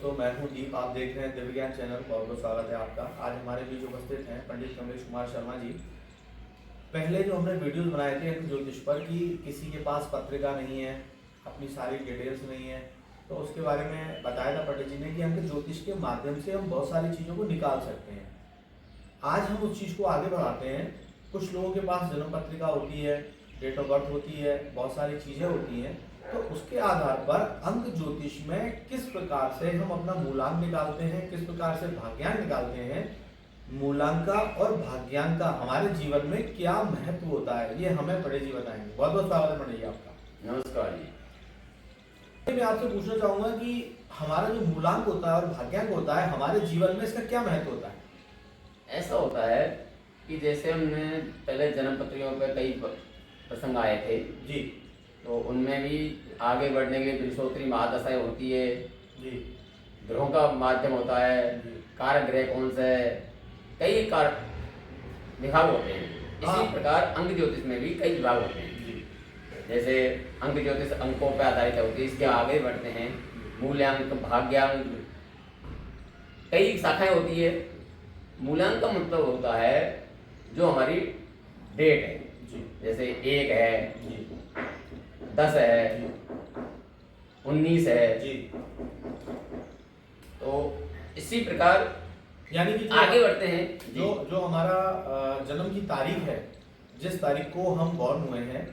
दोस्तों, मैं हूं दीप। आप देख रहे हैं दिव्य ज्ञान चैनल। बहुत बहुत स्वागत है आपका। आज हमारे बीच उपस्थित हैं पंडित कमलेश कुमार शर्मा जी। पहले जो हमने वीडियोस बनाए थे ज्योतिष पर कि किसी के पास पत्रिका नहीं है, अपनी सारी डिटेल्स नहीं है, तो उसके बारे में बताया था पंडित जी ने कि हम ज्योतिष के माध्यम से हम बहुत सारी चीज़ों को निकाल सकते हैं। आज हम उस चीज़ को आगे बढ़ाते हैं। कुछ लोगों के पास जन्म पत्रिका होती है, डेट ऑफ बर्थ होती है, बहुत सारी चीज़ें होती हैं, तो उसके आधार पर अंक ज्योतिष में किस प्रकार से हम अपना मूलांक निकालते हैं, किस प्रकार से भाग्यांक निकालते हैं, मूलांक और भाग्यांक का हमारे जीवन में क्या महत्व होता है, ये हमें पंडित जी बताएंगे। बहुत बहुत स्वागत है पंडित जी आपका। नमस्कार जी। मैं आपसे पूछना चाहूंगा कि हमारा जो मूलांक होता है और भाग्यांक होता है हमारे जीवन में, इसका क्या महत्व होता है? ऐसा होता है कि जैसे हमने पहले जन्म पत्रिकाओं पर कई प्रसंग आए थे जी, तो उनमें भी आगे बढ़ने के लिए वृषोत्तरी महादशाएं होती है जी, ग्रहों का माध्यम होता है, कारक ग्रह कौन से है, कई कारक विभाग होते हैं। इसी प्रकार अंक ज्योतिष में भी कई विभाग होते हैं। जैसे अंक ज्योतिष अंकों पर आधारित होती है, इसके आगे बढ़ते हैं मूल्यांक, भाग्यांक, कई शाखाएं होती है। मूल्यांक का मतलब होता है जो हमारी डेट है, जैसे 1 है, 10 है, 19 है जी। तो इसी प्रकार यानी कि आगे बढ़ते हैं। जो हमारा जन्म की तारीख है, जिस तारीख को हम बॉर्न हुए हैं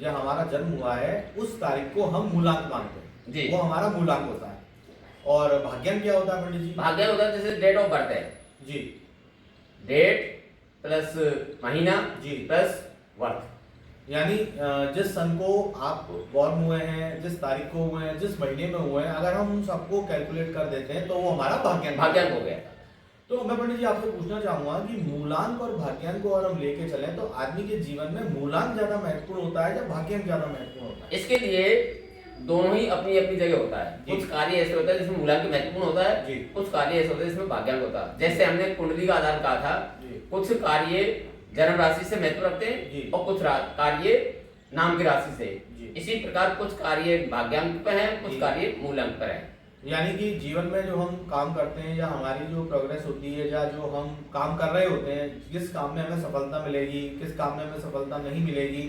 या हमारा जन्म हुआ है, उस तारीख को हम मूलांक मानते हैं जी। वो हमारा मूलांक होता है। और भाग्यांक क्या होता है पंडित जी? भाग्यांक होता है जैसे डेट ऑफ बर्थ है जी, डेट प्लस महीना जी, प्लस वर्ष। यानी जिस सन को आप बॉर्न हुए हैं, जिस तारीख को हुए हैं, जिस महीने में हुए हैं, अगर हम उन सबको कैलकुलेट कर देते हैं तो वो हमारा भाग्यांक हो गया। तो मैं पंडित जी आपसे पूछना चाहूंगा कि मूलांक और भाग्यांक को अगर हम लेके चलें तो आदमी के जीवन में मूलांक ज्यादा महत्वपूर्ण होता है या भाग्यांक ज्यादा महत्वपूर्ण होता है? इसके लिए दोनों ही अपनी अपनी जगह होता है। कुछ कार्य ऐसे होता है जिसमें मूलांक महत्वपूर्ण होता है, कुछ कार्य ऐसे होते हैं जिसमें भाग्यांक होता है। जैसे हमने कुंडली का आधार कहा था, कुछ कार्य जन्म राशि से महत्व रखते हैं और कुछ कार्य नाम की राशि से। इसी प्रकार कुछ कार्य भाग्यांक पर है, कुछ कार्य मूलांक पर है। यानी कि जीवन में जो हम काम करते हैं या हमारी जो प्रोग्रेस होती है या जो हम काम कर रहे होते हैं, किस काम में हमें सफलता मिलेगी, किस काम में हमें सफलता नहीं मिलेगी,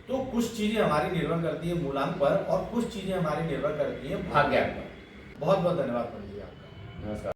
तो कुछ चीजें हमारी निर्भर करती है मूलांक पर और कुछ चीजें हमारी निर्भर करती है भाग्यांक पर। बहुत बहुत धन्यवाद पंडित जी आपका। नमस्कार।